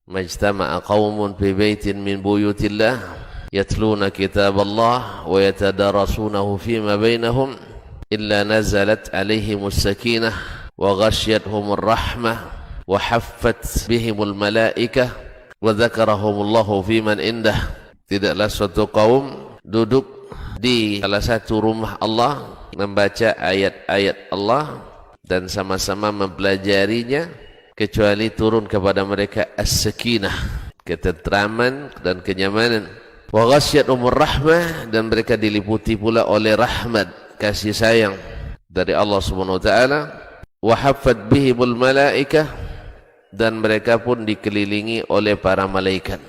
majtama'a qaumun fi baitin min buyutillah yatluna kitaballah wa yatadarasunahu fima bainahum illa nazalat alaihimus sakinah wa ghasyiyatuhumur rahmah wa haffat bihimul malaikah wa dzakarahumullahu fiman indah. Tidaklah suatu kaum duduk di salah satu rumah Allah membaca ayat-ayat Allah dan sama-sama mempelajarinya kecuali turun kepada mereka as-sakinah, ketentraman dan kenyamanan. Wa ghasyiyatuhumur rahmah, dan mereka diliputi pula oleh rahmat, kasih sayang dari Allah Subhanahu wa taala. Wa haffat bihimul malaikah, dan mereka pun dikelilingi oleh para malaikat,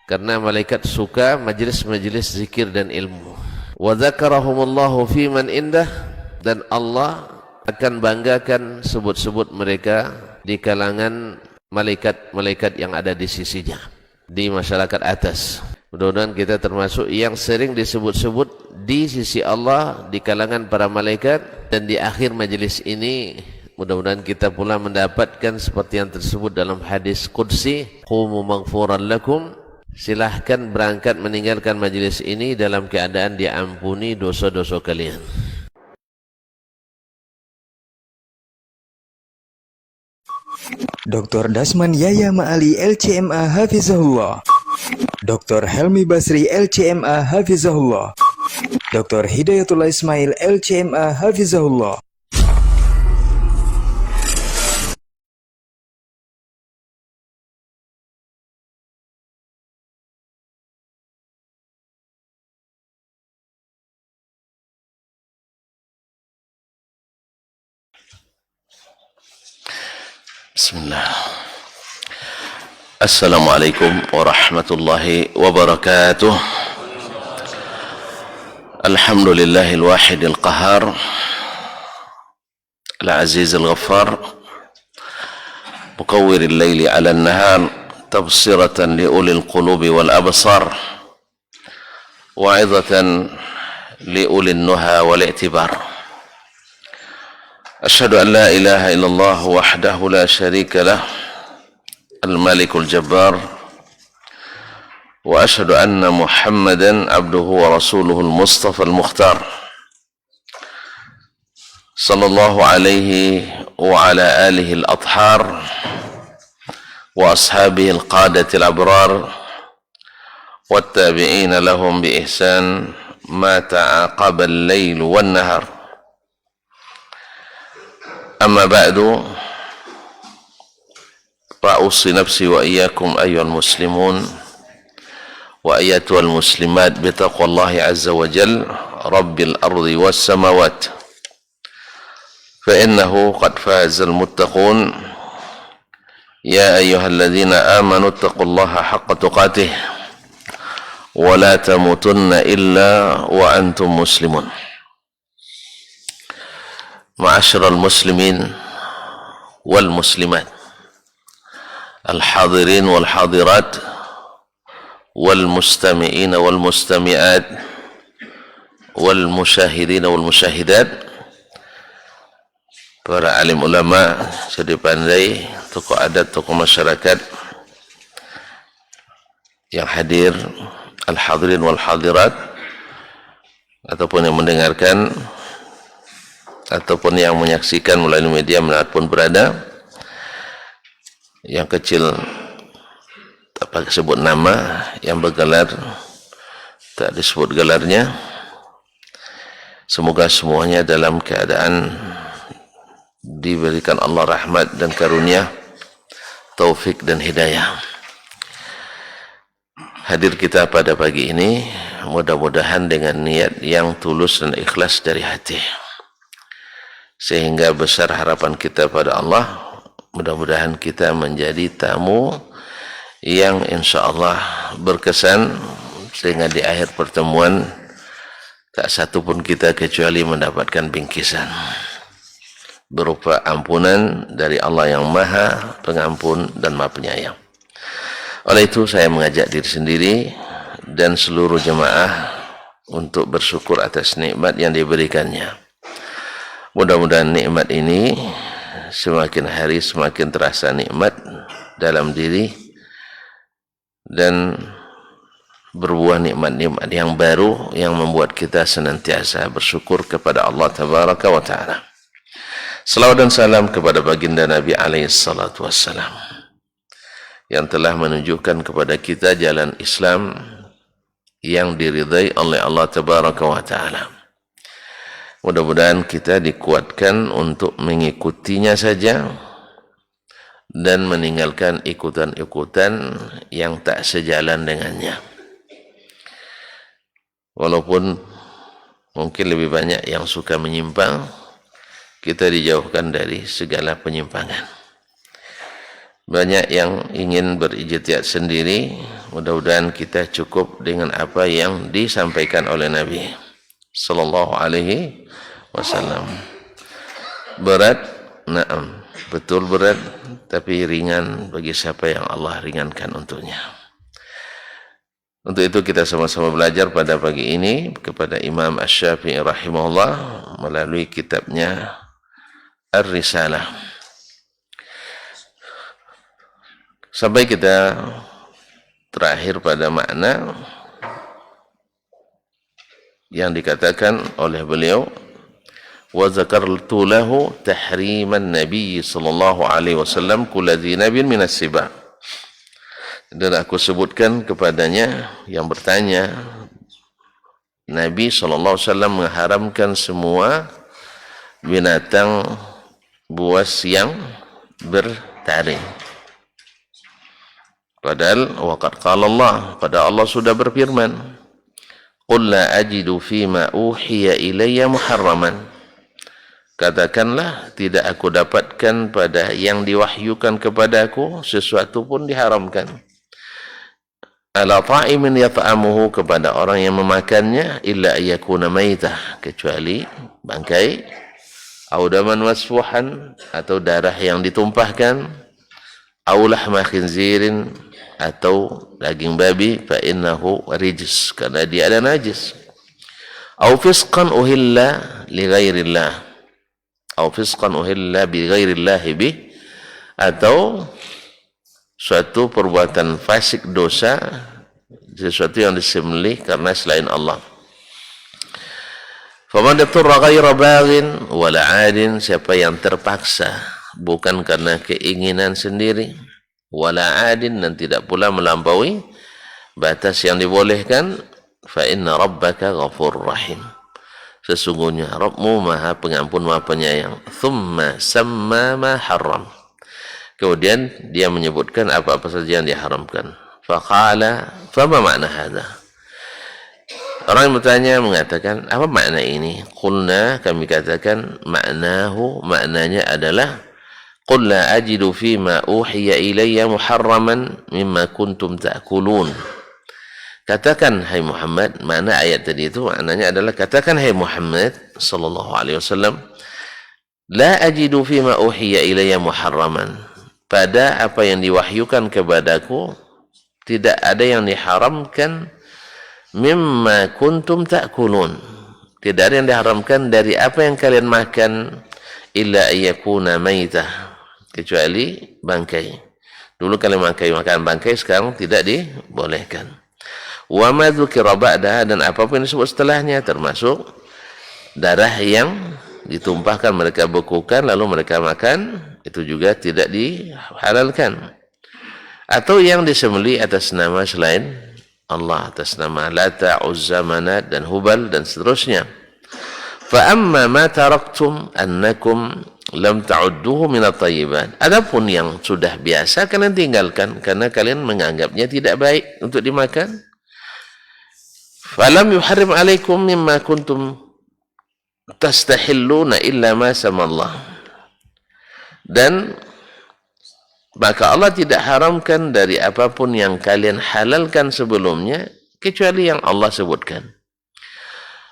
karena malaikat suka majlis-majlis zikir dan ilmu. Wa dzakarahumullahu fiman indah, dan Allah akan banggakan sebut-sebut mereka di kalangan malaikat-malaikat yang ada di sisinya, di masyarakat atas. Mudah-mudahan kita termasuk yang sering disebut-sebut di sisi Allah, di kalangan para malaikat, dan di akhir majelis ini mudah-mudahan kita pula mendapatkan seperti yang tersebut dalam hadis qudsi, qumu maghfuran lakum, silahkan berangkat meninggalkan majelis ini dalam keadaan diampuni dosa-dosa kalian. Dr. Dasman Yaya Ma'ali LCMA Hafizahullah, Dr. Helmi Basri LCMA Hafizahullah, Dr. Hidayatullah Ismail LCMA Hafizahullah. Bismillah. Assalamualaikum warahmatullahi wabarakatuh. Alhamdulillahil wahidil qahar, al-azizil ghaffar, mukawwiril layli 'alan nahar, tabsiratan li ulil qulubi wal absar, wa'idhatan li ulil nuha wal i'tibar. أشهد أن لا إله إلا الله وحده لا شريك له الملك الجبار، وأشهد أن محمدا عبده ورسوله المصطفى المختار، صلى الله عليه وعلى آله الأطهار وأصحابه القادة الأبرار والتابعين لهم بإحسان ما تعاقب الليل والنهار. أما بعد، فأوصي نفسي وإياكم أيها المسلمون وأيتها المسلمات بتقوى الله عز وجل رب الأرض والسماوات، فإنه قد فاز المتقون. يا أيها الذين آمنوا اتقوا الله حق تقاته ولا تموتن إلا وأنتم مسلمون. Ma'asyiral muslimin wal muslimat, al-hadirin wal hadirat, wal mustami'in wal mustami'at, wal musyahidin wal musyahidat, para alim ulama, jadi pandai, tokoh adat, tokoh masyarakat yang hadir, al-hadirin wal hadirat, ataupun yang mendengarkan ataupun yang menyaksikan melalui media manapun berada, yang kecil tak disebut nama, yang bergelar tak disebut gelarnya. Semoga semuanya dalam keadaan diberikan Allah rahmat dan karunia, taufik dan hidayah. Hadir kita pada pagi ini mudah-mudahan dengan niat yang tulus dan ikhlas dari hati, sehingga besar harapan kita pada Allah. Mudah-mudahan kita menjadi tamu yang insya Allah berkesan, sehingga di akhir pertemuan tak satu pun kita kecuali mendapatkan bingkisan berupa ampunan dari Allah yang Maha Pengampun dan Maha Penyayang. Oleh itu saya mengajak diri sendiri dan seluruh jemaah untuk bersyukur atas nikmat yang diberikannya. Mudah-mudahan nikmat ini semakin hari semakin terasa nikmat dalam diri, dan berbuah nikmat-nikmat yang baru yang membuat kita senantiasa bersyukur kepada Allah Tabaraka wa Ta'ala. Salawat dan salam kepada baginda Nabi alaihi salatu wassalam yang telah menunjukkan kepada kita jalan Islam yang diridai oleh Allah Tabaraka wa Ta'ala. Mudah-mudahan kita dikuatkan untuk mengikutinya saja dan meninggalkan ikutan-ikutan yang tak sejalan dengannya. Walaupun mungkin lebih banyak yang suka menyimpang, kita dijauhkan dari segala penyimpangan. Banyak yang ingin berijtihad sendiri, mudah-mudahan kita cukup dengan apa yang disampaikan oleh Nabi sallallahu alaihi wasallam. Berat, na'am, betul berat, tapi ringan bagi siapa yang Allah ringankan untuknya. Untuk itu kita sama-sama belajar pada pagi ini kepada Imam Asy-Syafi'i rahimahullah melalui kitabnya Ar-Risalah. Sampai kita terakhir pada makna yang dikatakan oleh beliau, wa zakartu lahu tahriman Nabi sallallahu alaihi wasallam kulli nabiyyin minas siba. Dan aku sebutkan kepadanya yang bertanya, Nabi sallallahu alaihi wasallam mengharamkan semua binatang buas yang bertaring. Padahal waqad qala Allah, pada Allah sudah berfirman, qul la ajidu fima uhiya ilayya muharraman. Katakanlah, tidak aku dapatkan pada yang diwahyukan kepadaku sesuatu pun diharamkan. Ala ta'imin yata'amuhu, kepada orang yang memakannya, illa yakuna maitah, kecuali bangkai, au daman masfuhan, atau darah yang ditumpahkan, au lahma khinzirin, atau daging babi, fa innahu rijs, karena dia ada najis. Au fisqan uhilla li ghairillah, au fisqan uhilla bi ghairillah bih, atau suatu perbuatan fasik, dosa, sesuatu yang disembelih karena selain Allah. Faman yaturra ghaira baghin wala 'adin, siapa yang terpaksa bukan karena keinginan sendiri, wala 'adin, dan tidak pula melampaui batas yang dibolehkan, fa inna rabbaka ghafurur rahim, sesungguhnya Rabbmu Maha Pengampun, Maha Penyayang. Thumma samma ma haram, kemudian dia menyebutkan apa-apa saja yang diharamkan. Faqala fama makna hadha, orang yang bertanya mengatakan, apa makna ini? Qulna, kami katakan, maknahu, maknanya adalah, qul la ajidu fima uhiya ilayya muharraman mimma kuntum ta'kulun. Katakan, hai Muhammad, makna ayat tadi itu maknanya adalah, katakan hai Muhammad sallallahu alaihi wasallam, la ajidu fima uhiya ilayya muharraman, pada apa yang diwahyukan kepadaku tidak ada yang diharamkan, mimma kuntum ta'kulun, tidak ada yang diharamkan dari apa yang kalian makan, illa yakuna maitah, kecuali bangkai. Dulu kalian makan bangkai, sekarang tidak dibolehkan. Wa ma dzukira ba'daha, dan apapun yang disebut setelahnya, termasuk darah yang ditumpahkan, mereka bekukan lalu mereka makan, itu juga tidak dihalalkan. Atau yang disembelih atas nama selain Allah, atas nama Lata, Uzza, Manat, dan Hubal, dan seterusnya. Fa amma ma taraktum annakum lam ta'udduhu min at-tayyibat, adapun yang sudah biasa kalian tinggalkan karena kalian menganggapnya tidak baik untuk dimakan. Falam yuharrim alaikum mimma kuntum tastahilluna illa ma samallah, dan maka Allah tidak haramkan dari apapun yang kalian halalkan sebelumnya, kecuali yang Allah sebutkan.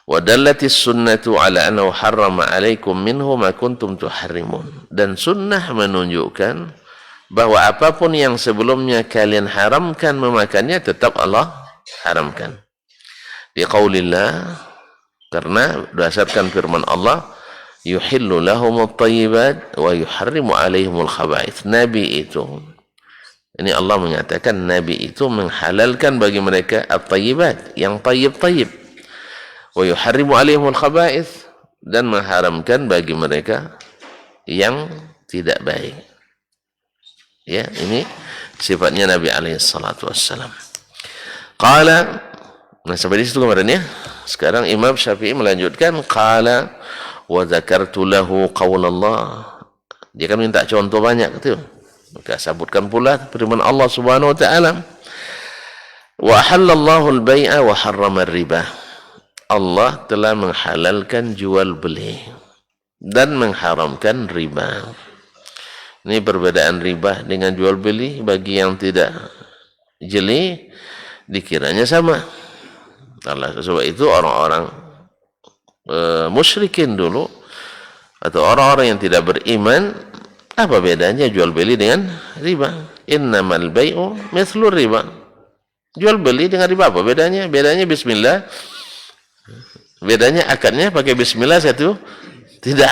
Wa dallatis sunnatu ala annahu harrama alaikum minhu ma kuntum tuharrimun, dan sunnah menunjukkan bahwa apapun yang sebelumnya kalian haramkan memakannya, tetap Allah haramkan. Di qaulillah, karena berdasarkan firman Allah, yuhillu lahumut thayyibat wa yuharrimu alaihimul khaba'ith. Nabi itu Ini Allah menyatakan Nabi itu menghalalkan bagi mereka at-tayyibat, yang tayyib-tayyib. Wa yuharrimu alaihimul khaba'ith, dan mengharamkan bagi mereka yang tidak baik. Ya, ini sifatnya Nabi alaihi salatu wassalam. Qala, nah sampai di situ kemarin ya. Sekarang Imam Syafi'i melanjutkan, qala wa dzakartu lahu qaulallah. Dia kan minta contoh banyak gitu. Maka sebutkan pula firman Allah Subhanahu wa taala, wa halallahu al-bai'a wa harrama ar-riba. Allah telah menghalalkan jual beli dan mengharamkan riba. Ini perbedaan riba dengan jual beli. Bagi yang tidak jeli dikiranya sama. Allah, sebab itu orang-orang musyrikin dulu atau orang-orang yang tidak beriman, apa bedanya jual beli dengan riba? Innamal bai'u mithlu riba. Jual beli dengan riba apa bedanya? Bedanya bismillah. Bedanya akadnya pakai bismillah satu tidak.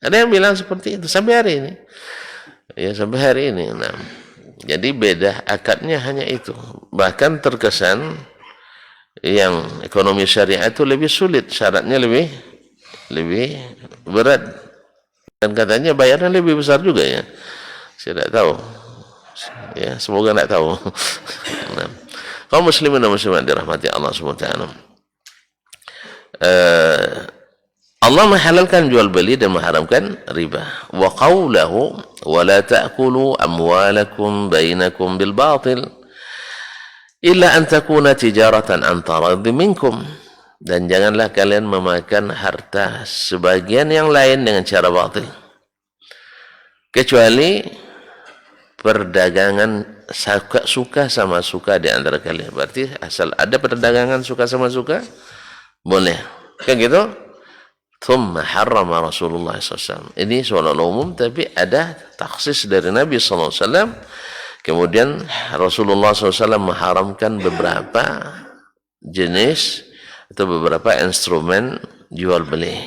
Ada yang bilang seperti itu sampai hari ini. Ya, sampai hari ini. Nah, jadi beda akadnya hanya itu. Bahkan terkesan yang ekonomi syariah itu lebih sulit, syaratnya lebih berat. Dan katanya bayarnya lebih besar juga ya. Saya tidak tahu. Ya, semoga tidak tahu. Nah, kaum muslimin dan muslimat dirahmati Allah Subhanahu wa taala. Allah menghalalkan jual beli dan mengharamkan riba. Wa qawluhu wa la ta'kulu amwalakum bainakum bil batil illa an takuna tijaratan an taradhi minkum. Dan janganlah kalian memakan harta sebagian yang lain dengan cara batil, kecuali perdagangan suka sama suka di antara kalian. Berarti asal ada perdagangan suka sama suka, boleh. Kan gitu? Thumma harrama Rasulullah SAW. Ini soal umum, tapi ada taksis dari Nabi SAW. Kemudian Rasulullah SAW mengharamkan beberapa jenis atau beberapa instrumen jual beli.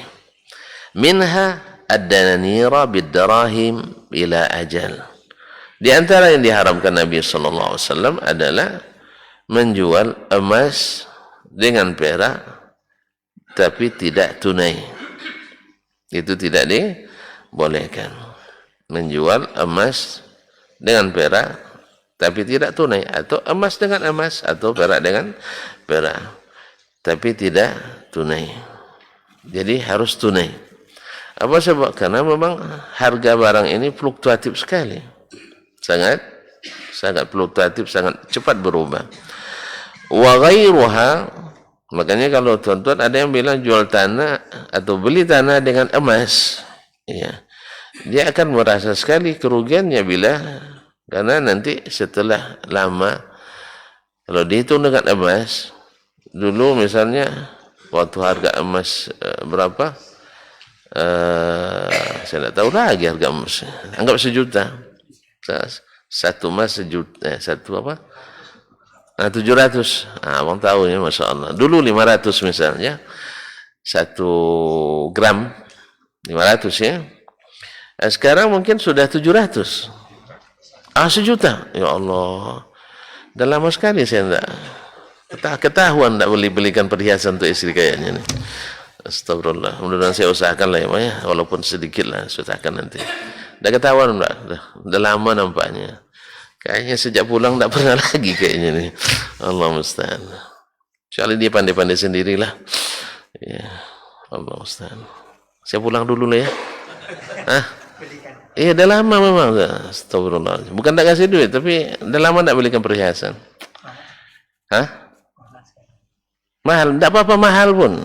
Minha ad-dananira bid-darahim ila ajal. Di antara yang diharamkan Nabi sallallahu alaihi wasallam adalah menjual emas dengan perak tapi tidak tunai. Itu tidak dibolehkan. Menjual emas dengan perak tapi tidak tunai, atau emas dengan emas atau perak dengan perak tapi tidak tunai. Jadi harus tunai. Apa sebab? Karena memang harga barang ini fluktuatif sekali. Sangat fluktuatif, sangat cepat berubah. Wa ghairuha, makanya kalau tuan-tuan ada yang bilang jual tanah atau beli tanah dengan emas, ya, dia akan merasa sekali kerugiannya karena nanti setelah lama, kalau dihitung dengan emas, dulu misalnya waktu harga emas berapa? Saya tidak tahu lagi harga emas. Anggap 1 juta. Satu emas 1 juta. 700. Abang tahu ya, Masya Allah. Dulu 500 misalnya. 1 gram 500 ya. Sekarang mungkin sudah 700. 1 juta. Ya Allah. Dah lama sekali saya tidak ketahuan tidak belikan perhiasan untuk istri kayaknya nih. Astagfirullah. Mudah-mudahan saya usahakan lah ya, walaupun sedikit lah, usahakan nanti. Dah ketahuan enggak? Dah lama nampaknya. Kayaknya sejak pulang tidak pernah lagi kayaknya nih. Allah musta'an. Kecuali dia pandai-pandai sendirilah. Ya, Allah musta'an. Saya pulang dulu lah ya. Iya, dah lama memang. Astagfirullah. Bukan tak kasih duit, tapi dah lama tak belikan perhiasan. Mahal, tidak apa-apa mahal pun.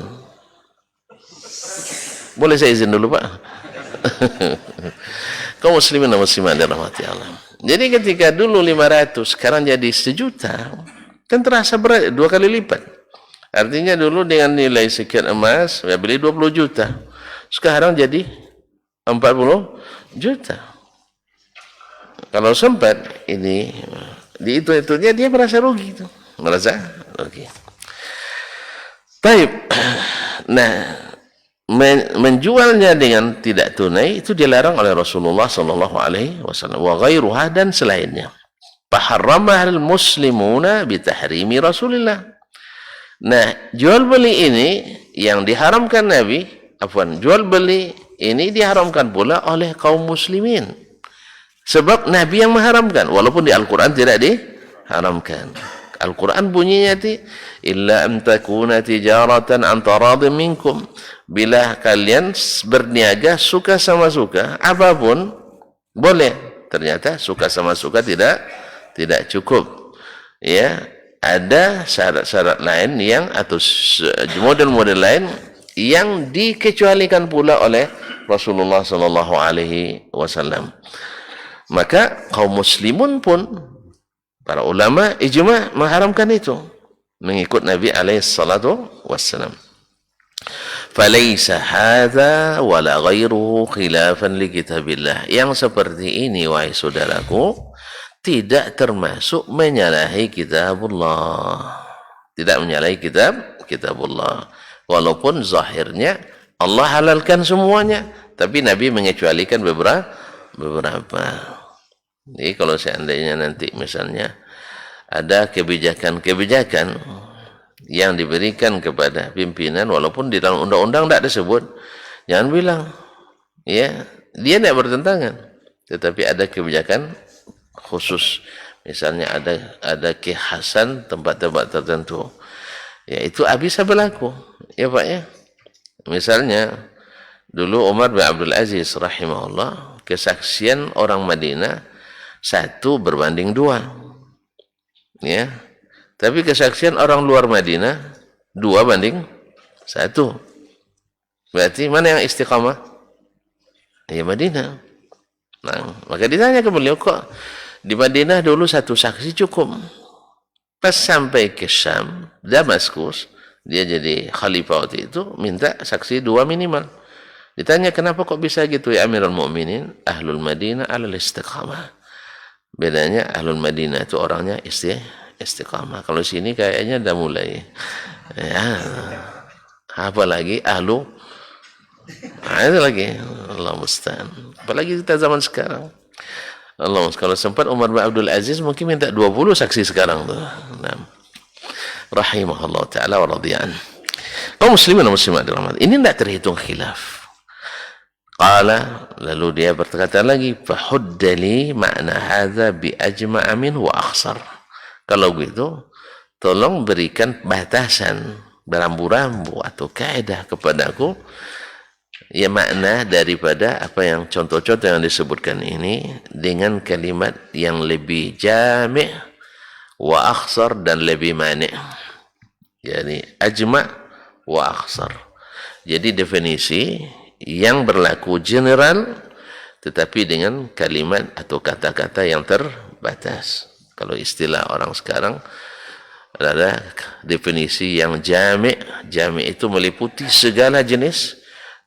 Boleh saya izin dulu Pak? Kaum muslimin dan muslimat dirahmati Allah. Jadi ketika dulu 500, sekarang jadi 1 juta, kan terasa berat, 2 kali lipat. Artinya dulu dengan nilai sekian emas, ya beli 20 juta. Sekarang jadi 40 juta. Kalau sempat ini, dihitung-hitungnya dia merasa rugi. Merasa rugi. Baik. Nah, menjualnya dengan tidak tunai itu dilarang oleh Rasulullah sallallahu alaihi wasallam, wa ghairuha, dan selainnya. harramah al-muslimuna bitahrimi Rasulillah. Nah, jual beli ini yang diharamkan Nabi, jual beli ini diharamkan pula oleh kaum muslimin. Sebab Nabi yang mengharamkan, walaupun di Al-Quran tidak diharamkan. Al-Quran bunyinya illa an takuna tijaratan an taradin minkum. Bila kalian berniaga suka sama suka, apapun boleh. Ternyata suka sama suka tidak cukup. Ya, ada syarat-syarat lain yang atau model-model lain yang dikecualikan pula oleh Rasulullah sallallahu alaihi wasallam. Maka kaum muslimun pun, para ulama ijma' mengharamkan itu, mengikut Nabi alaihi salatu wassalam. Falaysa hadza wala ghairuhu khilafan li kitabillah. Yang seperti ini, wahai saudaraku, tidak termasuk menyalahi kitabullah. Tidak menyalahi kitabullah. Walaupun zahirnya Allah halalkan semuanya, tapi Nabi mengecualikan beberapa. Jadi kalau seandainya nanti misalnya ada kebijakan-kebijakan yang diberikan kepada pimpinan, walaupun di dalam undang-undang tidak disebut, jangan bilang ya dia tidak bertentangan, tetapi ada kebijakan khusus, misalnya ada kekhasan tempat-tempat tertentu, ya itu bisa berlaku, ya Pak ya. Misalnya dulu Umar bin Abdul Aziz rahimahullah, kesaksian orang Madinah 1:2, ya. Tapi kesaksian orang luar Madinah 2:1. Berarti mana yang istiqamah? Ya Madinah. Nah, maka ditanya ke beliau, kok di Madinah dulu 1 saksi cukup. Pas sampai ke Syam, Damaskus, dia jadi khalifah waktu itu, minta saksi 2 minimal. Ditanya, kenapa kok bisa gitu ya Amirul Mukminin? Ahlul Madinah alal istiqamah. Bedanya Ahlul Madinah itu orangnya istiqamah. Kalau sini kayaknya dah mulai. Ya. Apalagi ahlu. Nah, itu lagi. Allah musta'an. Apalagi kita zaman sekarang. Allah musta'an. Kalau sempat Umar bin Abdul Aziz mungkin minta 20 saksi sekarang tuh. Nah. Rahimahullah ta'ala wa radiya'an. Kaum muslimin dan muslimat dirahmati. Ini tidak terhitung khilaf. Qala, lalu dia berkata lagi, fahuddali makna hadza bi ajma'a min wa akhsar. Kalau begitu, tolong berikan batasan, berambu-rambu atau kaidah kepadaku, ya makna daripada apa yang contoh-contoh yang disebutkan ini dengan kalimat yang lebih jami' wa akhsar dan lebih mani'. Jadi ajma' wa akhsar. Jadi definisi yang berlaku general tetapi dengan kalimat atau kata-kata yang terbatas. Kalau istilah orang sekarang ada definisi yang jami'. Jami' itu meliputi segala jenis,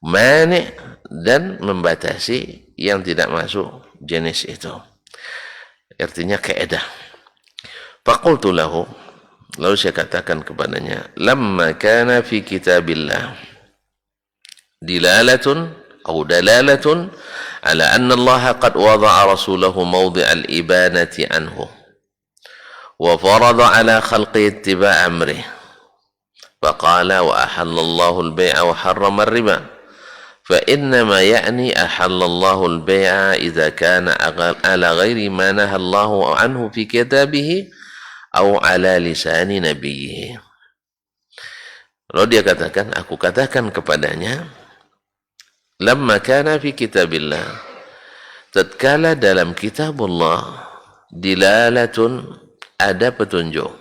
mani' dan membatasi yang tidak masuk jenis itu. Artinya kaidah. Faqultu lahu, lalu saya katakan kepadanya, lamma kana fi kitabillah dilalatun atau dalalatun ala anna Allah qad wada'a rasulahu mawdi'al ibanati anhu وفرض على خلقه اتباع أمره فقال وأحل الله البيع وحرم الربا فإنما يعني أحل الله البيع إذا كان على غير ما نهى الله عنه في كتابه أو على لسان نبيه. Lalu dia katakan, aku katakan kepadanya, lamma kana fi kitabillah, tatkala dalam kitabullah dilalatun, ada petunjuk,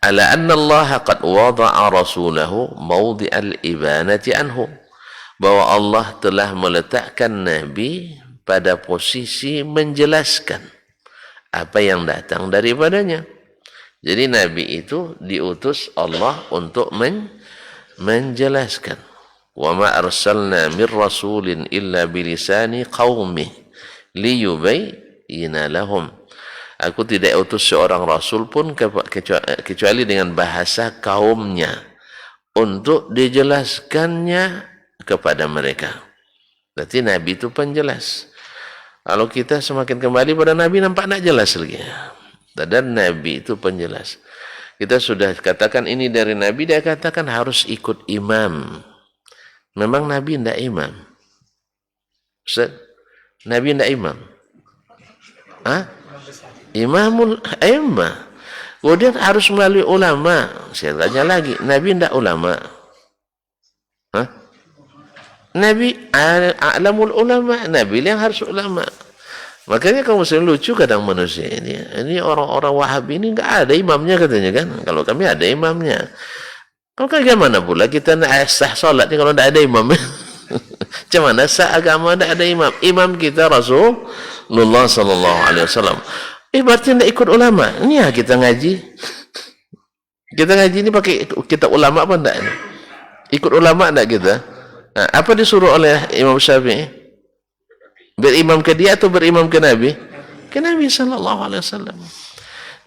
ala anna Allah qad wada'a rasulahu mawdi'al ibanati anhu, bahwa Allah telah meletakkan Nabi pada posisi menjelaskan apa yang datang daripadanya. Jadi Nabi itu diutus Allah untuk menjelaskan. Wa ma arsalna mir rasulin illa bilisani qaumi liyubayyina lahum. Aku tidak utus seorang rasul pun kecuali dengan bahasa kaumnya untuk dijelaskannya kepada mereka. Berarti Nabi itu penjelas. Kalau kita semakin kembali pada Nabi, nampak tak jelas lagi. Dan Nabi itu penjelas. Kita sudah katakan ini dari Nabi, dia katakan harus ikut imam. Memang Nabi tidak imam? Ustaz, Nabi tidak imam? Hah? Imamul a'immah. Kemudian harus melalui ulama. Saya tanya lagi, Nabi tidak ulama? Hah? Nabi a'lamul ulama. Nabi yang harus ulama. Makanya kaum muslim lucu kadang manusia ini. Ini orang-orang Wahabi ini enggak ada imamnya katanya kan. Kalau kami ada imamnya. Kalau bagaimana pula kita nak sah solat ni kalau tidak ada imamnya? Macam mana sah agama tidak ada imam? Imam kita Rasulullah sallallahu alaihi wasallam. Berarti tidak ikut ulama. Ini ya kita ngaji. Kita ngaji ini pakai kitab ulama apa enggak ini? Ikut ulama enggak kita? Nah, apa disuruh oleh Imam Syafi'i? Berimam ke dia atau berimam ke Nabi? Ke Nabi sallallahu alaihi wasallam.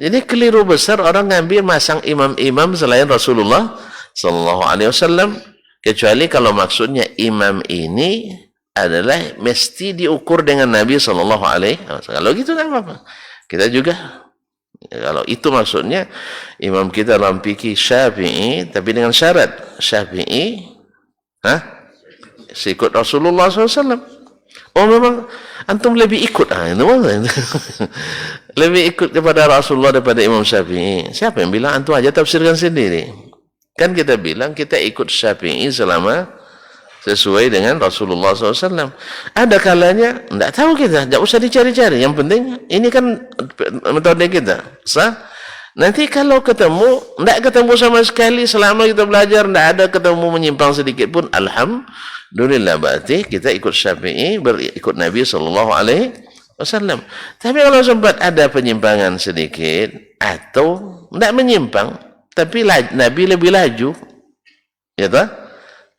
Jadi keliru besar orang ngambil masang imam-imam selain Rasulullah sallallahu alaihi wasallam, kecuali kalau maksudnya imam ini adalah mesti diukur dengan Nabi sallallahu alaihi wasallam. Kalau gitu enggak apa-apa. Kita juga kalau itu maksudnya imam kita dalam fikih Syafi'i, tapi dengan syarat Syafi'i ikut Rasulullah SAW. Oh memang antum lebih ikut itu lebih ikut kepada Rasulullah daripada Imam Syafi'i. Siapa yang bilang? Antum aja tafsirkan sendiri. Kan kita bilang kita ikut Syafi'i selama sesuai dengan Rasulullah SAW. Ada kalanya tidak tahu kita, tidak usah dicari-cari. Yang penting ini kan metode kita. Sah? Nanti kalau ketemu, tidak ketemu sama sekali selama kita belajar, tidak ada ketemu menyimpang sedikit pun, alhamdulillah, berarti kita ikut Syafi'i, ikut Nabi sallallahu alaihi wasallam. Tapi kalau sempat ada penyimpangan sedikit atau tidak menyimpang, tapi Nabi lebih laju, ya toh?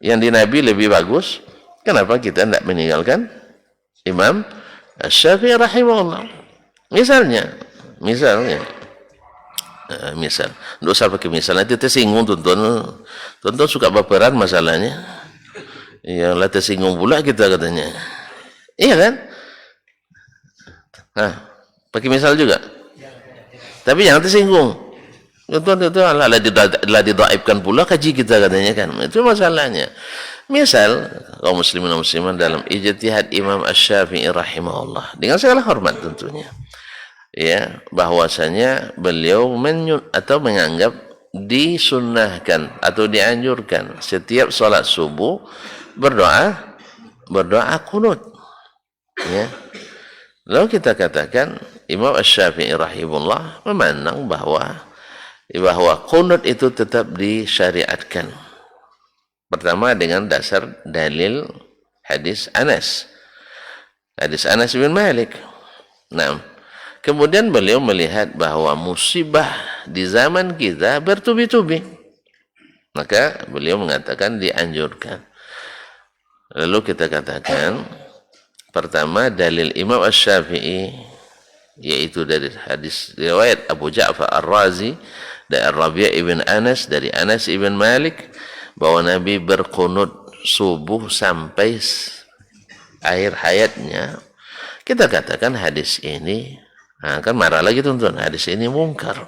Yang di Nabi lebih bagus, kenapa kita tidak meninggalkan Imam Syafi'i rahimahullah? Misalnya, misal, tidak usah pakai misal, nanti tersinggung tonton suka baperan masalahnya. Ya lah tersinggung pula kita katanya. Iya kan? Pakai misal juga. Tapi jangan tersinggung. Itu lah didaibkan pula kaji kita katanya kan. Itu masalahnya. Misal kaum muslimin dan muslimat dalam ijtihad Imam Asy-Syafi'i rahimahullah, dengan segala hormat tentunya. Ya, bahwasanya beliau menganggap disunnahkan atau dianjurkan setiap salat subuh berdoa kunut. Ya. Lalu kita katakan Imam Asy-Syafi'i rahimahullah memandang bahwa kunut itu tetap disyariatkan. Pertama dengan dasar dalil hadis Anas bin Malik. Nah, kemudian beliau melihat bahwa musibah di zaman kita bertubi-tubi. Maka beliau mengatakan dianjurkan. Lalu kita katakan, pertama dalil Imam Asy-Syafi'i, yaitu dari hadis riwayat Abu Ja'far Ar-Razi dari Rabi' ibn Anas, dari Anas ibn Malik, bahwa Nabi berqunut subuh sampai akhir hayatnya. Kita katakan hadis ini, kan marah lagi tuan-tuan, hadis ini mungkar.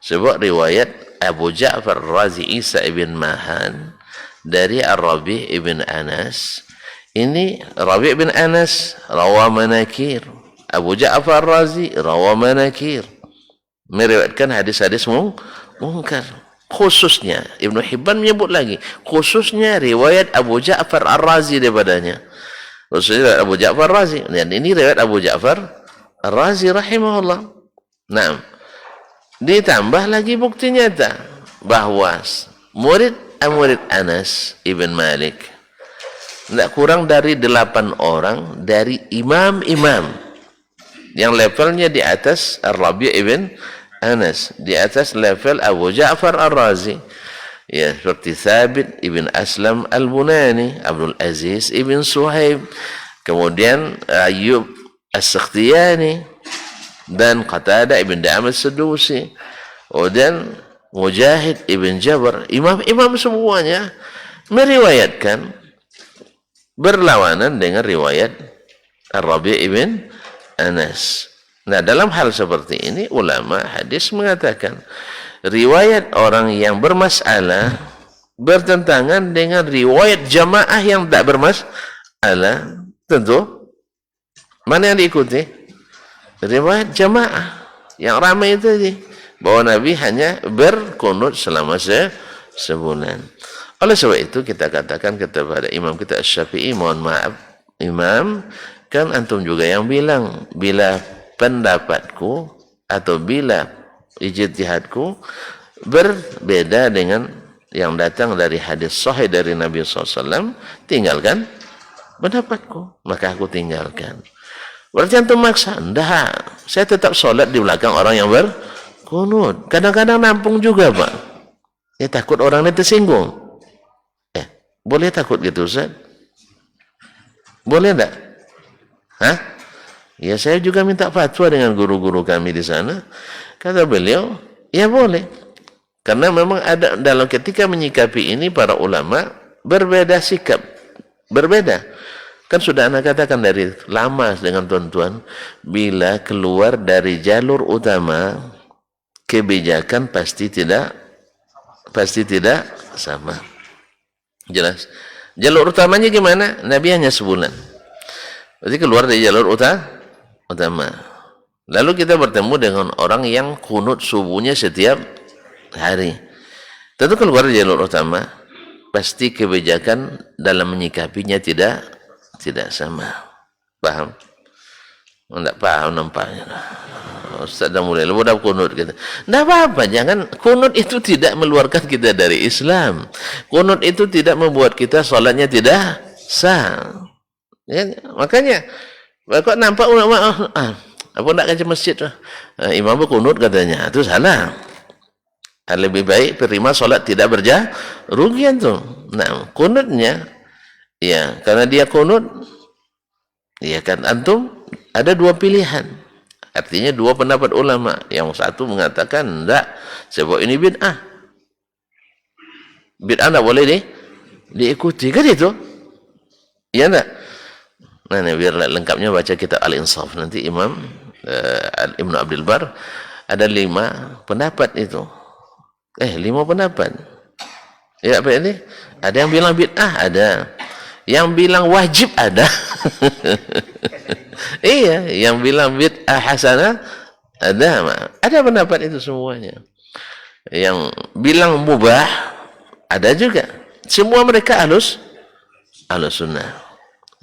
Sebab riwayat Abu Ja'far Razi Isa ibn Mahan dari Ar-Rabi' ibn Anas, ini Rabi' ibn Anas rawa manakir, Abu Ja'far Razi rawa manakir, meriwayatkan hadis-hadis mungkar. Khususnya Ibnu Hibban menyebut lagi, khususnya riwayat Abu Ja'far Ar-Razi daripadanya. Khususnya Abu Ja'far Ar-Razi. Dan ini riwayat Abu Ja'far Ar-Razi rahimahullah. Nah, ditambah lagi bukti nyata bahwa murid Anas ibn Malik tidak kurang dari 8 orang dari imam-imam yang levelnya di atas Ar-Rabi' ibn Anas, di atas level Abu Ja'far Ar-Razi, ya, seperti Thabit ibn Aslam Al-Bunani, Abdul Aziz ibn Suhaib, kemudian Ayyub As-Sakhtiyani, dan Qatadah ibn Da'am As-Sadusi, dan Mujahid ibn Jabr. Imam-imam semuanya meriwayatkan berlawanan dengan riwayat Ar-Rabi' ibn Anas. Nah, dalam hal seperti ini ulama hadis mengatakan riwayat orang yang bermasalah bertentangan dengan riwayat jamaah yang tak bermasalah. Tentu mana yang diikuti? Riwayat jamaah yang ramai itu tadi, bahwa Nabi hanya berkunut selama sebulan. Oleh sebab itu kita katakan kepada imam kita Asy-Syafi'i, mohon maaf imam, kan antum juga yang bilang bila pendapatku atau bila ijtihadku berbeda dengan yang datang dari hadis sahih dari Nabi SAW, tinggalkan pendapatku, maka aku tinggalkan. Berarti antum maksa? Enggak, saya tetap sholat di belakang orang yang berkunut. Kadang-kadang nampung juga Pak, ya takut orang ini tersinggung. Boleh takut gitu Ustaz? Boleh enggak? Hah? Ya saya juga minta fatwa dengan guru-guru kami di sana. Kata beliau, ya boleh. Karena memang ada dalam ketika menyikapi ini para ulama berbeda sikap. Berbeda. Kan sudah anak katakan dari lama dengan tuan-tuan, bila keluar dari jalur utama, kebijakan pasti tidak sama. Jelas. Jalur utamanya gimana? Nabi hanya sebulan. Berarti keluar dari jalur utama. Lalu kita bertemu dengan orang yang kunut subuhnya setiap hari. Tentu keluar dari jalur utama, pasti kebijakan dalam menyikapinya tidak sama. Paham? Enggak paham nampaknya. Ustaz dah mulai udah kunut gitu. Enggak apa-apa, jangan, kunut itu tidak meluarkan kita dari Islam. Kunut itu tidak membuat kita salatnya tidak sah. Ya, makanya kok nampak ulama apa nak ke masjid imam berkunut katanya, itu salah. Lebih baik terima salat tidak rugian tuh. Nah, kunutnya ya, karena dia kunut, ya kan antum ada dua pilihan. Artinya dua pendapat ulama. Yang satu mengatakan enggak, sebab ini bid'ah. Bid'ah enggak boleh diikuti, kan itu? Iya enggak? Nah, biar lengkapnya baca kitab Al-Insaf nanti Imam Ibnu Abdul Bar, ada 5 pendapat itu. 5 pendapat. Ya, apa ini? Ada yang bilang bid'ah, ada. Yang bilang wajib, ada. Iya, yang bilang bid'ah hasanah ada. Ada pendapat itu semuanya. Yang bilang mubah ada juga. Semua mereka ahlus sunnah.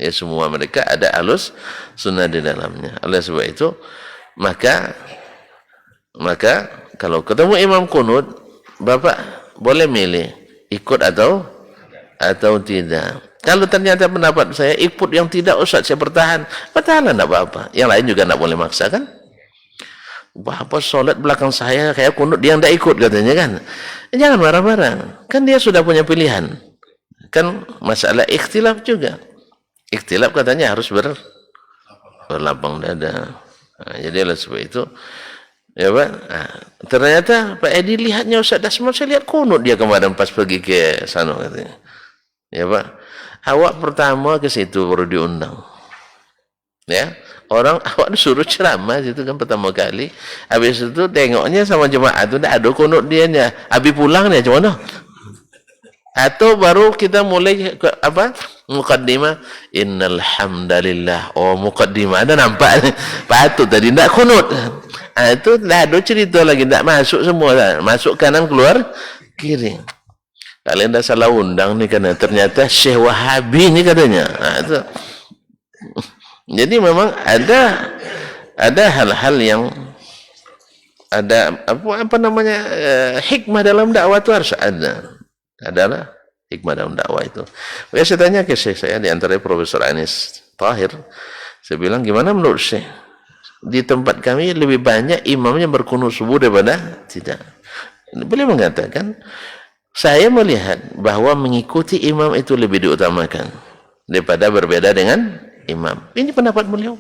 Ya, semua mereka ada ahlus sunnah di dalamnya. Oleh sebab itu, maka kalau ketemu imam kunut, Bapak boleh milih ikut atau tidak. Kalau ternyata pendapat saya ikut yang tidak, Ustaz saya bertahanlah enggak apa-apa. Yang lain juga enggak boleh maksa kan? Bapak sholat belakang saya kayak kunut, dia enggak ikut katanya kan? Jangan marah-marah. Kan dia sudah punya pilihan. Kan masalah ikhtilaf juga. Ikhtilaf katanya harus berlapang dada. Nah, jadi oleh sebab itu, ya Pak, ternyata Pak Edi lihatnya Ustaz Dasman, saya lihat kunut dia kemarin pas pergi ke sana katanya. Ya Pak, awak pertama ke situ baru diundang. Ya, awak disuruh ceramah situ kan pertama kali. Habis itu tengoknya sama jemaah itu dah ada kunut dianya. Habis pulang dia macam mana? Atau baru kita mulai muqaddimah, innal hamdalillah. Oh, muqaddimah ada nampak patut tadi ndak kunut. Itu dah ada cerita lagi, ndak masuk semua dah. Masuk kanan keluar kiri. Kalian dah salah undang ni karena ternyata Syekh Wahabi ni katanya. Itu. Jadi memang ada hal-hal yang ada apa namanya hikmah dalam dakwah itu harus ada. Adalah hikmah dalam dakwah itu. Ya, saya tanya ke Syekh saya, di antara Profesor Anis Tahir, saya bilang gimana menurut Syekh? Di tempat kami lebih banyak imamnya berkunut subuh daripada tidak. Beliau mengatakan, saya melihat bahwa mengikuti imam itu lebih diutamakan daripada berbeda dengan imam. Ini pendapat beliau.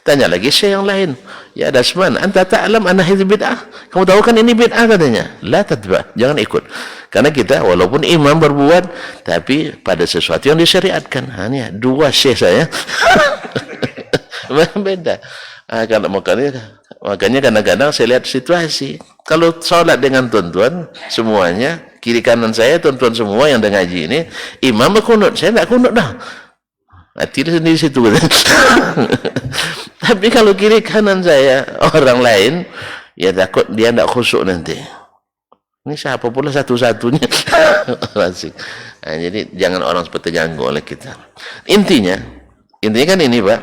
Tanya lagi Syekh yang lain, ya Dasman, anta ta'lam anna hadhihi bid'ah? Kamu tahu kan ini bid'ah katanya? La tatba', jangan ikut. Karena kita walaupun imam berbuat, tapi pada sesuatu yang disyariatkan. Ini dua Syekh saya. Beda. Makanya kadang-kadang saya lihat situasi. Kalau sholat dengan tuan-tuan semuanya, kiri kanan saya tuan-tuan semua yang dah ngaji ini, imam berkunut, saya tak kunut dah. Hati dia sendiri situ. Tapi kalau kiri kanan saya orang lain, ya takut dia tak khusyuk nanti. Ini siapa pula satu-satunya? Jadi jangan orang seperti terganggu oleh kita. Intinya kan ini Pak,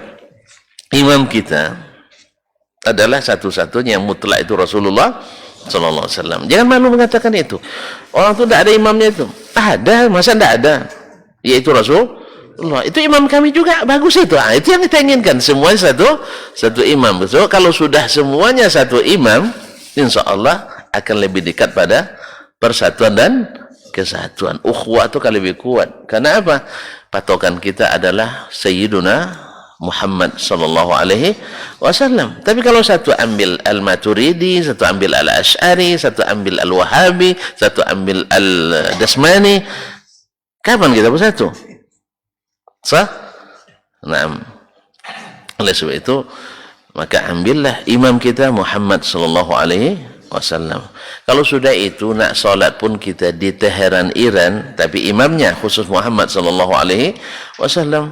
imam kita adalah satu-satunya yang mutlak itu Rasulullah Sallallahu Alaihi Wasallam. Jangan malu mengatakan itu. Orang tu tidak ada imamnya itu. Ada, masa tidak ada? Yaitu Rasulullah. Itu imam kami juga, bagus itu. Itu yang kita inginkan. Semuanya satu imam. So, kalau sudah semuanya satu imam, insya Allah akan lebih dekat pada persatuan dan kesatuan. Ukhuwah itu kan lebih kuat. Karena apa? Patokan kita adalah Sayyiduna Muhammad sallallahu alaihi wasallam. Tapi kalau satu ambil Al-Maturidi, satu ambil Al-Asy'ari, satu ambil Al-Wahabi, satu ambil Al-Dasmani, kapan kita bersatu? Sah? Naam. Oleh sebab itu, maka ambillah imam kita Muhammad sallallahu alaihi wasallam. Kalau sudah itu nak solat pun kita di Teheran, Iran, tapi imamnya khusus Muhammad sallallahu alaihi wasallam,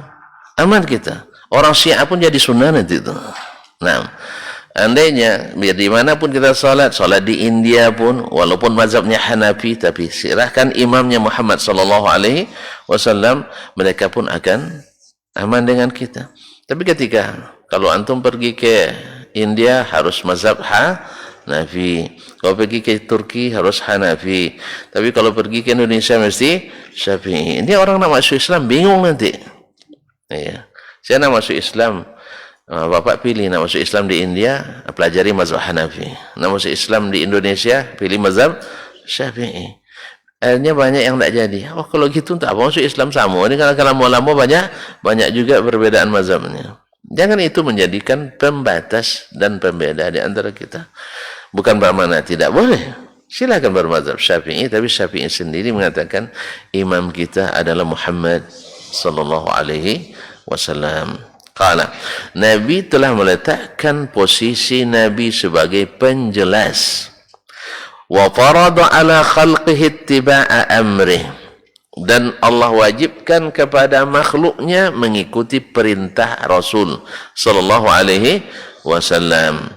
aman kita. Orang Syiah pun jadi sunnah nanti itu. Nah, andainya biar di mana pun kita solat di India pun, walaupun mazhabnya Hanafi, tapi silahkan imamnya Muhammad sallallahu alaihi wasallam, mereka pun akan aman dengan kita. Tapi ketika kalau antum pergi ke India harus mazhab Hanafi, kalau pergi ke Turki harus Hanafi, tapi kalau pergi ke Indonesia mesti Syafi'i. Ini orang nak masuk Islam bingung nanti. Iya. Saya nak masuk Islam, bapak pilih nak masuk Islam di India, pelajari mazhab Hanafi. Nak masuk Islam di Indonesia, pilih mazhab Syafi'i. Akhirnya banyak yang tak jadi. Oh, kalau gitu tak apa, masuk Islam sama. Ini kalau lama-lama banyak juga perbedaan mazhabnya. Jangan itu menjadikan pembatas dan pembeda di antara kita. Bukan bermakna tidak boleh. Silakan bermazhab Syafi'i, tapi Syafi'i sendiri mengatakan imam kita adalah Muhammad sallallahu alaihi wasallam. Qala, Nabi telah meletakkan posisi Nabi sebagai penjelas. Wa farada ala khalqihi ittiba'a amrih. Dan Allah wajibkan kepada makhluknya mengikuti perintah Rasul sallallahu alaihi wasallam.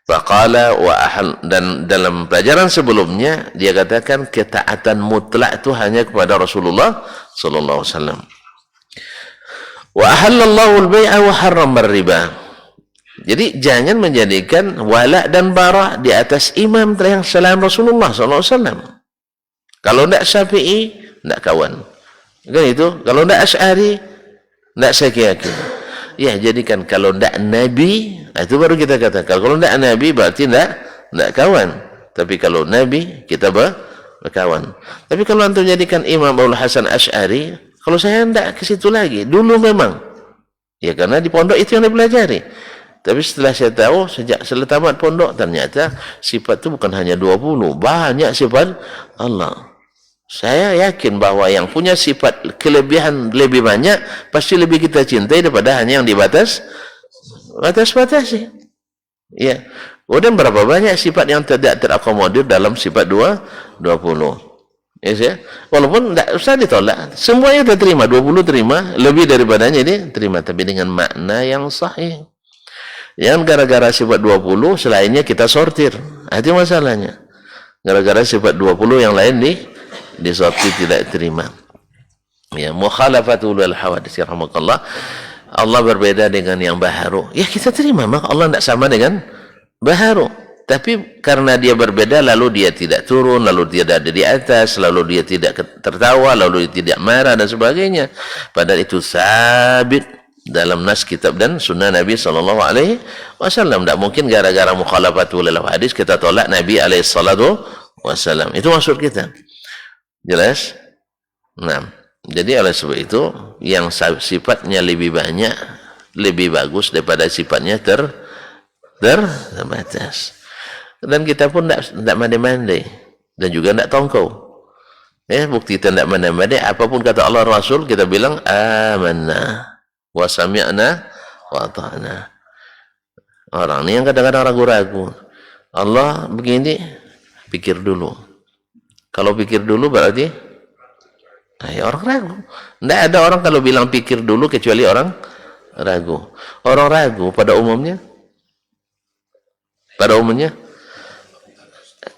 Faqala wa ahal, dan dalam pelajaran sebelumnya dia katakan ketaatan mutlak itu hanya kepada Rasulullah sallallahu alaihi wasallam. Wa ahallallahu al-bai'a wa harrama ar-riba. Jadi jangan menjadikan wala dan bara di atas imam yang selain Rasulullah sallallahu alaihi wasallam. Kalau tidak Syafi'i, tidak kawan. Kan itu? Kalau tidak Asy'ari, tidak Syaki. Ya, jadikan kalau tidak Nabi, itu baru kita katakan. Kalau tidak Nabi berarti tidak kawan. Tapi kalau Nabi, kita berkawan. Tapi kalau antum jadikan Imam Abdul Hasan Asy'ari, kalau saya tidak ke situ lagi. Dulu memang. Ya, karena di pondok itu yang dipelajari. Tapi setelah saya tahu, setelah tamat pondok, ternyata sifat itu bukan hanya 20. Banyak sifat Allah. Saya yakin bahwa yang punya sifat kelebihan lebih banyak, pasti lebih kita cintai daripada hanya yang dibatas. Batas-batasi. Ya. Kemudian berapa banyak sifat yang tidak terakomodir dalam sifat 20. Yes, ya. Walaupun tidak usah ditolak, semuanya kita terima, 20 terima, lebih daripadanya ini terima, tapi dengan makna yang sahih. Yang gara-gara sifat 20 selainnya kita sortir, itu masalahnya. Gara-gara sifat 20 yang lain disortir tidak terima. Ya, mukhalafatul hawadits rahmatullah. Allah berbeda dengan yang baharu. Ya kita terima, maka Allah tidak sama dengan baharu. Tapi karena dia berbeda, lalu dia tidak turun, lalu dia ada di atas, lalu dia tidak tertawa, lalu dia tidak marah dan sebagainya. Padahal itu sabit dalam nas kitab dan sunnah Nabi sallallahu alaihi wasallam. Tidak mungkin gara-gara mukhalafatul hadis kita tolak Nabi alaihi salatu wasallam. Itu maksud kita. Jelas? Nah, jadi oleh sebab itu yang sifatnya lebih banyak, lebih bagus daripada sifatnya terbatas. Dan kita pun tidak mandai-mandai dan juga tidak tongkau. Ya, bukti kita tidak mandai-mandai, apapun kata Allah Rasul kita bilang amanna wa sami'na wa ata'na. Orang ni yang kadang-kadang ragu-ragu. Allah begini, pikir dulu. Kalau pikir dulu berarti orang ragu. Tidak ada orang kalau bilang pikir dulu kecuali orang ragu. Orang ragu pada umumnya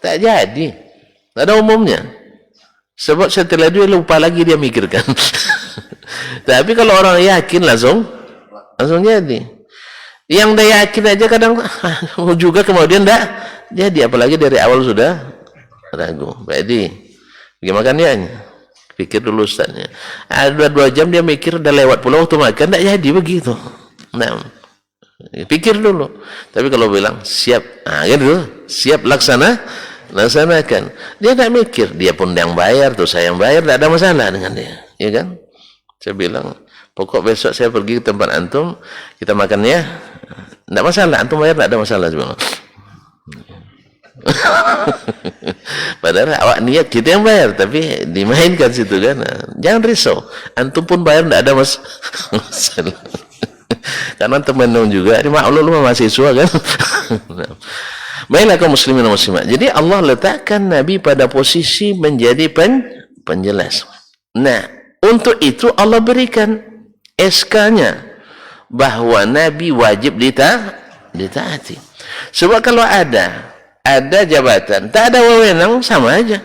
tak jadi. Pada umumnya. Sebab setelah dia lupa lagi dia mikirkan. Tapi kalau orang yakin langsung jadi. Yang dia yakin aja kadang juga kemudian tak jadi, apalagi dari awal sudah ragu. Jadi bagaimana dia? Pikir dulu Ustaznya. Ada 2 jam dia mikir dah lewat pulau waktu makan, tak jadi begitu. Nah, pikir dulu. Tapi kalau bilang siap, gitu, siap laksanakan. Dia tak mikir, dia pun yang bayar, tuh saya yang bayar, tak ada masalah dengan dia, ya kan? Saya bilang, pokok besok saya pergi ke tempat antum, kita makannya, tak masalah, antum bayar tak ada masalah sebenarnya. Padahal awak niat kita yang bayar, tapi dimainkan situ kan. Jangan risau, antum pun bayar tak ada masalah. Karena teman juga, ini maklum mahasiswa kan. Baiklah kaum muslimin dan muslimat. Jadi Allah letakkan Nabi pada posisi menjadi penjelas. Nah, untuk itu Allah berikan SK-nya bahwa Nabi wajib ditaati. Sebab kalau ada jabatan, tak ada wewenang, sama aja.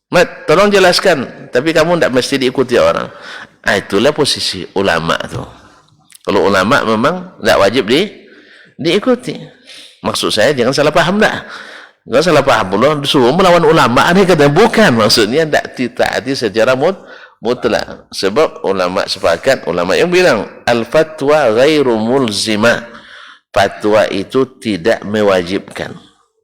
Mat, tolong jelaskan, tapi kamu tidak mesti diikuti orang. Itulah posisi ulama tu. Kalau ulama memang tidak wajib diikuti. Maksud saya jangan salah paham dah. Jangan salah paham pula disuruh melawan ulama, ini kata bukan. Maksudnya tidak ditaati secara mutlak. Sebab ulama sepakat, ulama yang bilang al-fatwa ghairu mulzimah. Fatwa itu tidak mewajibkan.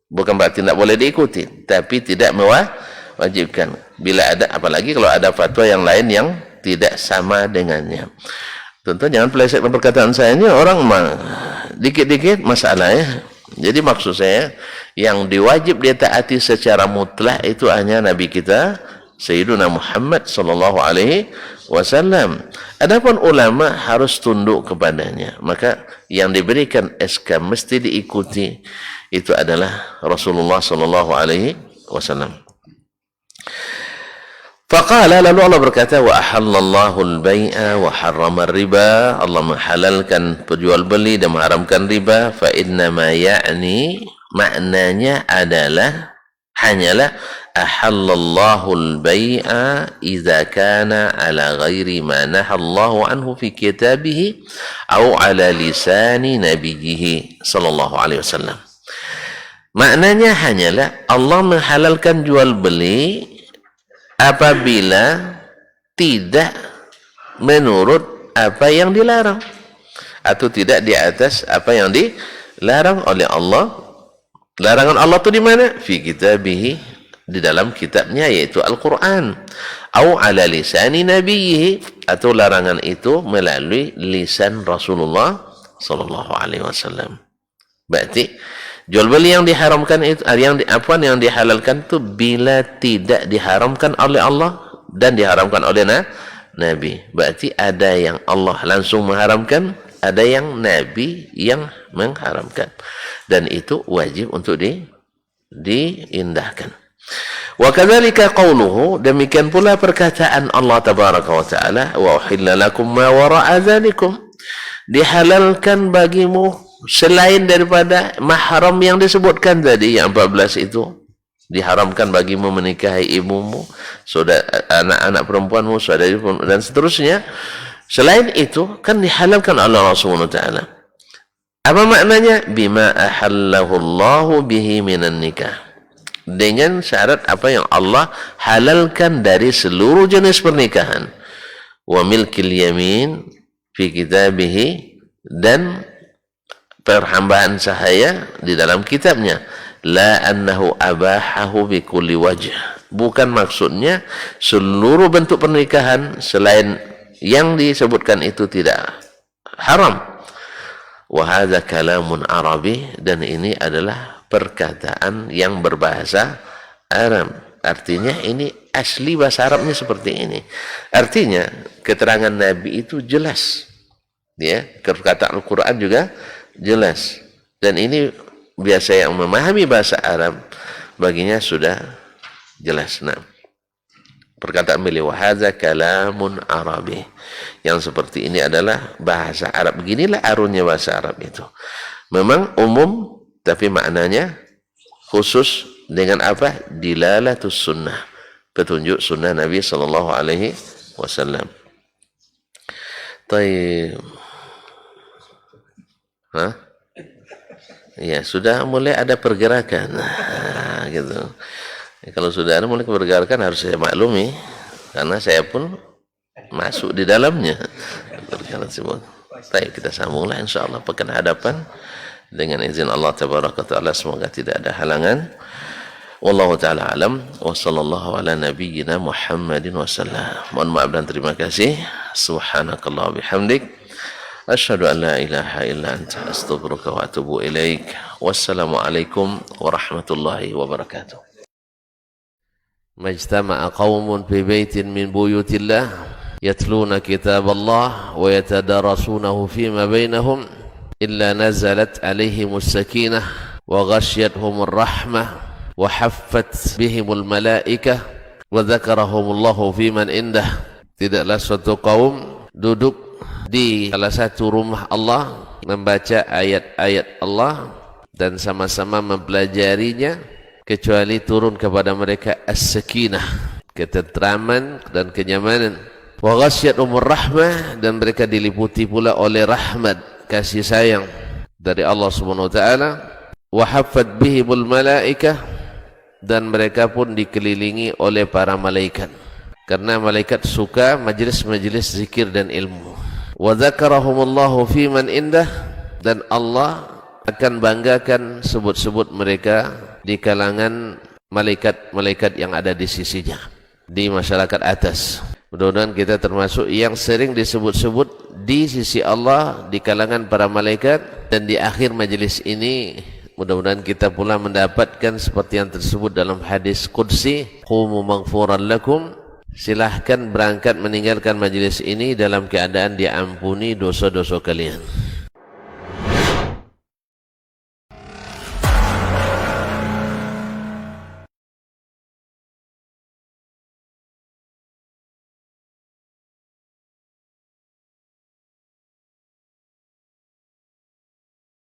Bukan berarti tidak boleh diikuti, tapi tidak mewajibkan. Bila ada, apalagi kalau ada fatwa yang lain yang tidak sama dengannya. Tentu jangan pelesetkan perkataan saya ini, orang dikit-dikit masalah ya. Jadi maksud saya, yang diwajib dia taati secara mutlak itu hanya Nabi kita Sayyiduna Muhammad sallallahu alaihi wasallam. Adapun ulama harus tunduk kepadanya. Maka yang diberikan SK mesti diikuti itu adalah Rasulullah sallallahu alaihi wasallam. Faqala, lalu Allah berkata, wa ahallallahu al-bai'a wa harrama riba. Allah menghalalkan perjual beli dan mengharamkan riba. Fa inna ma ya'ni, maknanya adalah hanyalah ahallallahu al-bai'a idza kana ala ghairi ma nahallahu anhu fi kitabihi aw ala lisani nabiyhi sallallahu alaihi wasallam. Maknanya hanyalah Allah menghalalkan jual beli apabila tidak menurut apa yang dilarang atau tidak di atas apa yang dilarang oleh Allah. Larangan Allah itu di mana? Fi kitabihi, di dalam kitabnya yaitu Al-Quran. Au ala lisani nabiyhi, atau larangan itu melalui lisan Rasulullah sallallahu alaihi wasallam. Berarti jual beli yang diharamkan itu, yang dihalalkan itu bila tidak diharamkan oleh Allah dan diharamkan oleh Nabi. Berarti ada yang Allah langsung mengharamkan, ada yang Nabi yang mengharamkan, dan itu wajib untuk diindahkan. Wa kadzalika qauluhu, demikian pula perkataan Allah tabaraka wa taala, wa uhilla lakum ma wara'a dzalikum, dihalalkan bagimu selain daripada mahram yang disebutkan tadi, yang 14 itu. Diharamkan bagimu menikahi ibumu, saudara, anak-anak perempuanmu, saudari dan seterusnya. Selain itu kan dihalalkan oleh Allah Subhanahu wa taala. Apa maknanya? Bima ahallahu Allahu bihi minan nikah. Dengan syarat apa yang Allah halalkan dari seluruh jenis pernikahan. Wa milkil yamin fi kitabihi, dan perhambaan sahaya di dalam kitabnya. La annahu abahahu bi kulli wajh. Bukan maksudnya seluruh bentuk pernikahan selain yang disebutkan itu tidak haram. Wa hadza kalamun Arabi, dan ini adalah perkataan yang berbahasa Arab. Artinya ini asli bahasa Arabnya seperti ini. Artinya keterangan Nabi itu jelas. Ya, perkataan Al-Quran juga jelas. Dan ini biasa yang memahami bahasa Arab baginya sudah jelas. Nah, perkataan beliau hadza kalamun Arabi, yang seperti ini adalah bahasa Arab. Beginilah arunnya bahasa Arab itu. Memang umum tapi maknanya khusus dengan apa? Dilalatus sunnah, petunjuk sunnah Nabi sallallahu alaihi wasallam. Taib. Ya, sudah mulai ada pergerakan. Nah, gitu. Kalau sudah ada mulai pergerakan harus saya maklumi, karena saya pun masuk di dalamnya. Baik, kita sambunglah insyaallah pekan hadapan dengan izin Allah tabaraka taala, semoga tidak ada halangan. Wallahu taala alam wa sallallahu ala nabiyyina Muhammadin wasallam. Mohon maaf dan terima kasih. Subhanakallah bihamdik, asyhadu an la ilaha illa anta, astaghfiruka wa atubu ilaik. Wassalamualaikum warahmatullahi wabarakatuh. Majtama'a qaumun fi baitin min buyutillah yatluna kitaballah wa yatadarasunahu fima bainahum illa nazalat alaihimus sakinah wa ghashiyatuhumur rahmah wa haffat bihimul malaikah wa dzakarahumullahu fiman indah. Tidaklah suatu kaum duduk di salah satu rumah Allah membaca ayat-ayat Allah dan sama-sama mempelajarinya, kecuali turun kepada mereka as-sakinah, ketentraman dan kenyamanan. Wa ghasyiyatuhumur rahmah, dan mereka diliputi pula oleh rahmat, kasih sayang dari Allah Subhanahu wa taala. Wa haffat bihimul malaikah, dan mereka pun dikelilingi oleh para malaikat, karena malaikat suka majlis-majlis zikir dan ilmu. Wa dzakarahumullahu fiman indah, dan Allah akan banggakan sebut-sebut mereka di kalangan malaikat-malaikat yang ada di sisinya, di masyarakat atas. Mudah-mudahan kita termasuk yang sering disebut-sebut di sisi Allah di kalangan para malaikat, dan di akhir majlis ini mudah-mudahan kita pula mendapatkan seperti yang tersebut dalam hadis qudsi, qumu maghfuran lakum, silahkan berangkat meninggalkan majlis ini dalam keadaan diampuni dosa-dosa kalian.